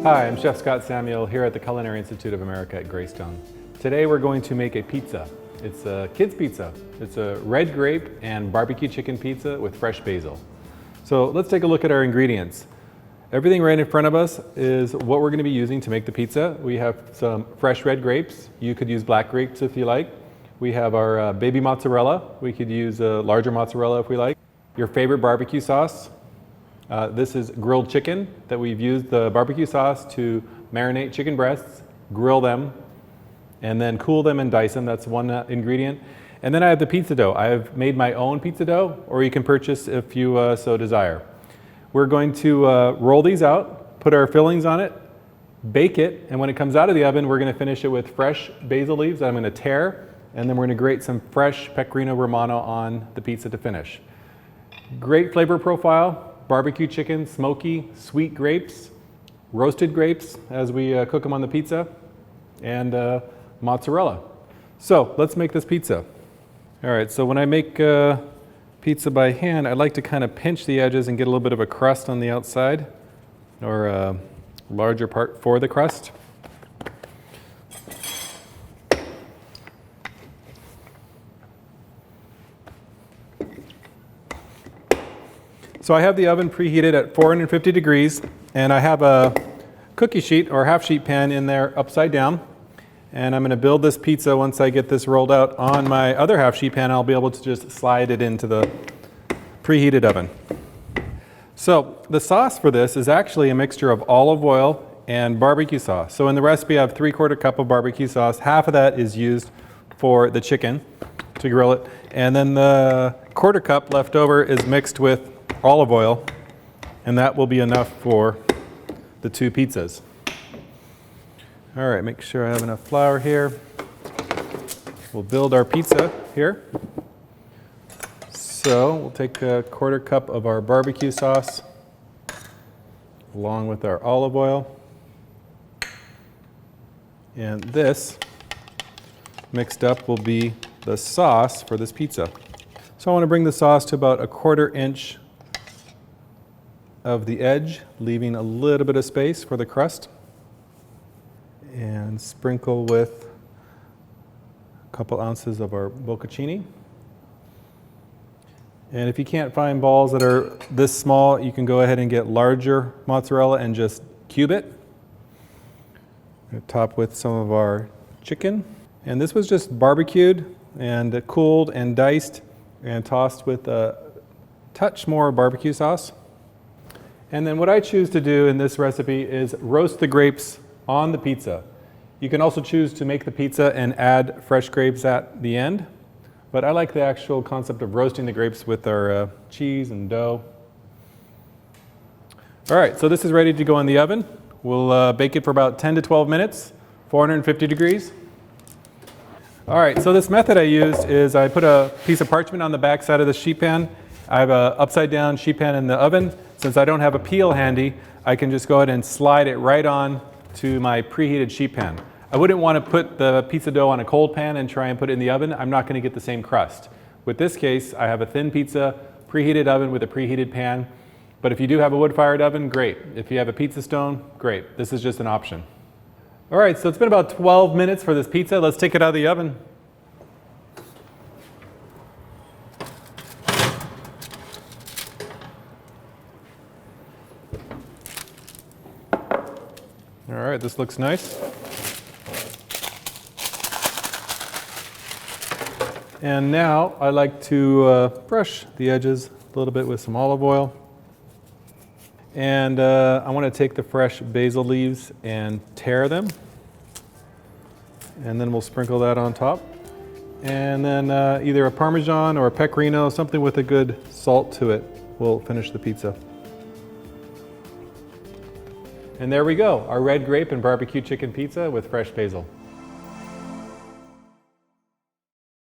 Hi, I'm Chef Scott Samuel here at the Culinary Institute of America at Greystone. Today we're going to make a pizza. It's a kids pizza. It's a red grape and barbecue chicken pizza with fresh basil. So let's take a look at our ingredients. Everything right in front of us is what we're going to be using to make the pizza. We have some fresh red grapes. You could use black grapes if you like. We have our baby mozzarella. We could use a larger mozzarella if we like. Your favorite barbecue sauce. This is grilled chicken that we've used the barbecue sauce to marinate chicken breasts, grill them, and then cool them and dice them. That's one ingredient. And then I have the pizza dough. I've made my own pizza dough, or you can purchase if you so desire. We're going to roll these out, put our fillings on it, bake it, and when it comes out of the oven, we're going to finish it with fresh basil leaves that I'm going to tear, and then we're going to grate some fresh pecorino romano on the pizza to finish. Great flavor profile, barbecue chicken, smoky, sweet grapes, roasted grapes as we cook them on the pizza, and mozzarella. So let's make this pizza. All right, so when I make pizza by hand, I like to kind of pinch the edges and get a little bit of a crust on the outside, or a larger part for the crust. So I have the oven preheated at 450 degrees, and I have a cookie sheet or half sheet pan in there upside down. And I'm going to build this pizza. Once I get this rolled out on my other half sheet pan, I'll be able to just slide it into the preheated oven. So the sauce for this is actually a mixture of olive oil and barbecue sauce. So in the recipe I have 3/4 cup of barbecue sauce. Half of that is used for the chicken to grill it. And then the 1/4 cup left over is mixed with olive oil, and that will be enough for the two pizzas. All right, make sure I have enough flour here. We'll build our pizza here. So we'll take a 1/4 cup of our barbecue sauce along with our olive oil. And this mixed up will be the sauce for this pizza. So I want to bring the sauce to about 1/4 inch of the edge, leaving a little bit of space for the crust. And sprinkle with a couple ounces of our bocconcini. And if you can't find balls that are this small, you can go ahead and get larger mozzarella and just cube it. Top with some of our chicken. And this was just barbecued and cooled and diced and tossed with a touch more barbecue sauce. And then what I choose to do in this recipe is roast the grapes on the pizza. You can also choose to make the pizza and add fresh grapes at the end, but I like the actual concept of roasting the grapes with our cheese and dough. All right, so this is ready to go in the oven. We'll bake it for about 10 to 12 minutes, 450 degrees. All right, so this method I used is I put a piece of parchment on the back side of the sheet pan. I have an upside down sheet pan in the oven. Since I don't have a peel handy, I can just go ahead and slide it right on to my preheated sheet pan. I wouldn't want to put the pizza dough on a cold pan and try and put it in the oven. I'm not going to get the same crust. With this case, I have a thin pizza, preheated oven with a preheated pan. But if you do have a wood-fired oven, great. If you have a pizza stone, great. This is just an option. All right, so it's been about 12 minutes for this pizza. Let's take it out of the oven. All right, this looks nice. And now I like to brush the edges a little bit with some olive oil. And I want to take the fresh basil leaves and tear them. And then we'll sprinkle that on top. And then either a Parmesan or a pecorino, something with a good salt to it, will finish the pizza. And there we go, our red grape and barbecue chicken pizza with fresh basil.